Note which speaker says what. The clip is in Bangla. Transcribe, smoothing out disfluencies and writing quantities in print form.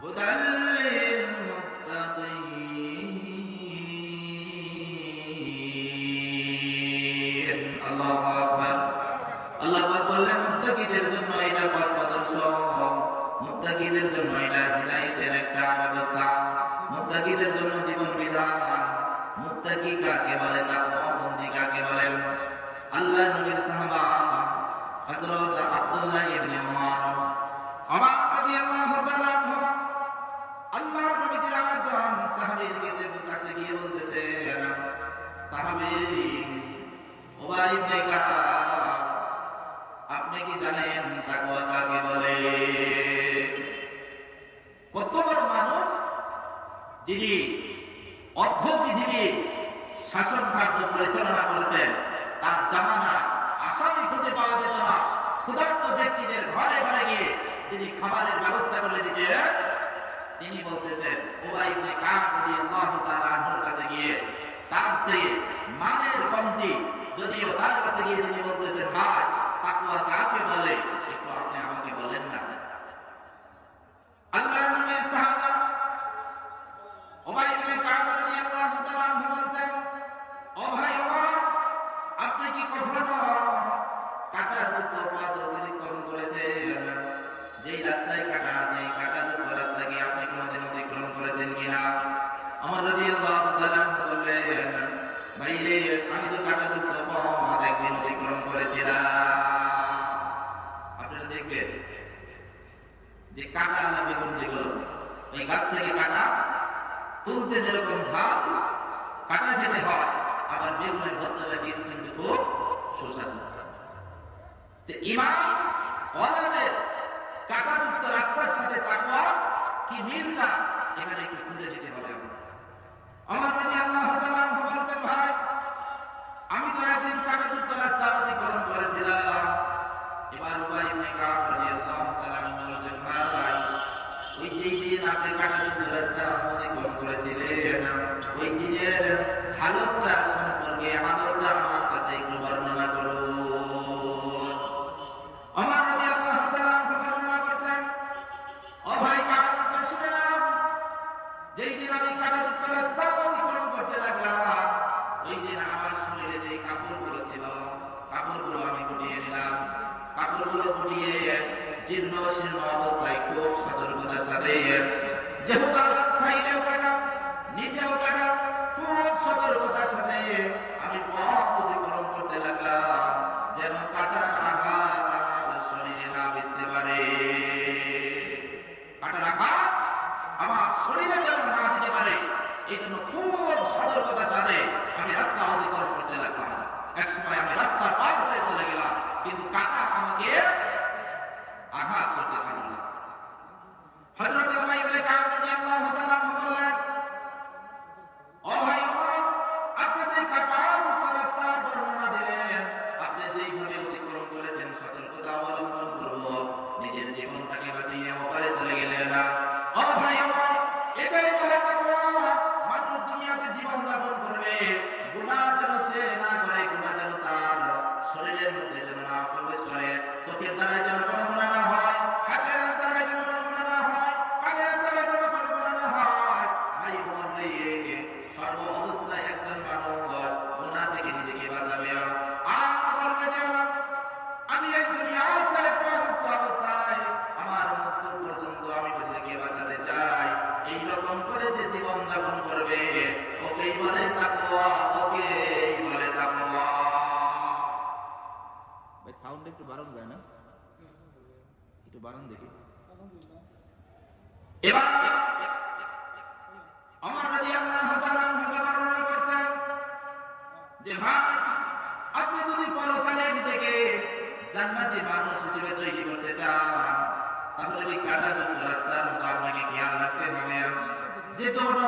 Speaker 1: هدى للمتقين الله أكبر الله أكبر বললেন মুত্তাকিদের জন্য এটা পথ প্রদর্শক মুত্তাকিদের জন্য এটা হিদায়াতের একটা ব্যবস্থা মুত্তাকিদের জন্য জীবন বিধান মুত্তাকি কাকে বলে তাকওয়াবন্দি কাকে বলে আল্লাহর নবীর সাহাবা হযরত আব্দুল্লাহ ইবনে উমর রাদিয়াল্লাহু তাআলা আনহু আল্লাহর নবীর আরেকজন সাহাবীর কাছে গিয়ে বলতেছে সাহাবী উবাই ইবনে কাব আপনি কি জানেন তাকওয়া কাকে বলে কত বড় মানুষ যিনি অর্ধ পৃথিবী শাসন কার্য পরিচালনা করেছেন তার জামানা আসামি খুঁজে পাওয়া যেত না ক্ষুধার্ত ব্যক্তিদের ঘরে ঘরে গিয়ে যিনি খাবারের ব্যবস্থা করে দিতেন তিনি বলতেছেন উবাই ইবনে কাব রাদিয়াল্লাহু তাআলা আনহুর কাছে গিয়ে তার চেয়ে মানের কমতি যদিও তার কাছে গিয়ে তিনি বলতেছেন ভাই তাকওয়া কাকে বলে একটু আপনি আমাকে বলেন না আল্লাহর নবীর সাহাবা উবাই ইবনে কাব রাদিয়াল্লাহু তাআলা আনহু বলেন ও ভাই ওমর আপনি কি কখনো কাঁটাযুক্ত পথ অতিক্রম করেছেন যেই রাস্তায় কাঁটা আছে কাঁটাযুক্ত রাস্তা কি আপনি কোনোদিন অতিক্রম করেছেন কিনা ওমর রাদিয়াল্লাহু তাআলা বললেন ভাই রে আমি তো কাঁটাযুক্ত পথ একদিন অতিক্রম করেছিলাম আপনারা দেখবেন যে কাঁটা আলা বেগুন যেগুলো এই গাছ থেকে কাঁটা তুলতে যেরকম ঝাল কাঁটা খেতে হয় আবার বেগুনের ভর্তাটা কিন্তু খুব সুস্বাদু তো ঈমান ওয়ালাদের কাঁটাযুক্ত রাস্তার সাথে তাকওয়া কি মিলটা এখানে একটু খুঁজে নিতে হবে আমার রাদিয়াল্লাহু তাআলা আনহু বলছেন ভাই আমি তো একদিন কাঁটাযুক্ত রাস্তা অতিক্রম করেছিলাম এবার উবাই ইবনে কাব রাদিয়াল্লাহু তাআলা আনহু বলছেন ভাই ওই যেই দিন আপনি কাঁটাযুক্ত রাস্তা অতিক্রম করেছিলেন ওই দিনের হালতটা সম্পর্কে হালতটা আমার কাছে একটু বর্ণনা করুন আমার রাদিয়াল্লাহু তাআলা বর্ণনা করেছেন ও ভাই কাঁটাযুক্ত শুনে নাও যেই দিন আমি কাঁটাযুক্ত রাস্তা অতিক্রম করতে লাগলাম ওই দিন আমার শরীরে যে কাপড়গুলো ছিল কাপড়গুলো আমি গুটিয়ে নিলাম কাপড়গুলো গুটিয়ে জীর্ণ শীর্ণ অবস্থায় খুব সতর্কতার সাথে যেহেতু আমার সাইডেও কাটা নিচেও কাটা খুব সতর্কতার সাথে আমি পথ অতিক্রম করতে লাগলাম যেন কাটার আঘাত আমার শরীরে না বিঁধতে পারে কাটার আঘাত আমার শরীরে যেন না দিতে পারে এই জন্য খুব সতর্কতার সাথে আমি রাস্তা অতিক্রম করতে লাগলাম এক সময় আমি রাস্তা পার হয়ে চলে গেলাম কিন্তু কাটা আমাকে আঘাত করতে পারল না হযরত উবাই ইবনে কাব রাদিয়াল্লাহু তাআলা বললেন ও ভাই ওমর আপনি যে কাঁটাযুক্ত রাস্তার বর্ণনা দিলেন আপনি যেইভাবে অতিক্রম করেছেন সতর্কতা অবলম্বন করব নিজের জীবনটাকে বাঁচিয়ে ওপারে চলে গেলেন না ও ভাই ওমর এটাই বলে তাকওয়া মানুষ দুনিয়াতে জীবন যাপন করবে গুনাহ যেন সে না করে গুনাহ যেন তার শরীরের মধ্যে যেন না প্রবেশ করে চোখের দ্বারা যেন কোনো গুনাহ না হয় হাতের দ্বারা যেন কোনো গুনাহ না হয় কানের দ্বারা যেন কোনো গুনাহ না হয় ভাই ওমর রে সর্ব অবস্থায় একজন মানুষ গুনাহ থেকে নিজেকে বাঁচাবে আর বলবে যে আমি এই দুনিয়া ছেড়ে মুক্ত অবস্থায় আমার মৃত্যু পর্যন্ত আমি নিজেকে বাঁচাতে চাই এই রকম করে যে জীবন যাপন করবে ওকেই বলে তাকওয়া ওকেই বলে তাকওয়া ভাই সাউন্ড একটু বাড়ানো যায় না একটু বাড়ান দেখি এবার ওমর রাদিয়াল্লাহু তাআলা আনহু বর্ণনা করেছেন যে ভাই আপনি যদি পরকালে নিজেকে জান্নাতি মানুষ হিসেবে তৈরি করতে চান তাহলে এই কাঁটাযুক্ত রাস্তার মতো আপনাকে খেয়াল রাখতে হবে যে কোনো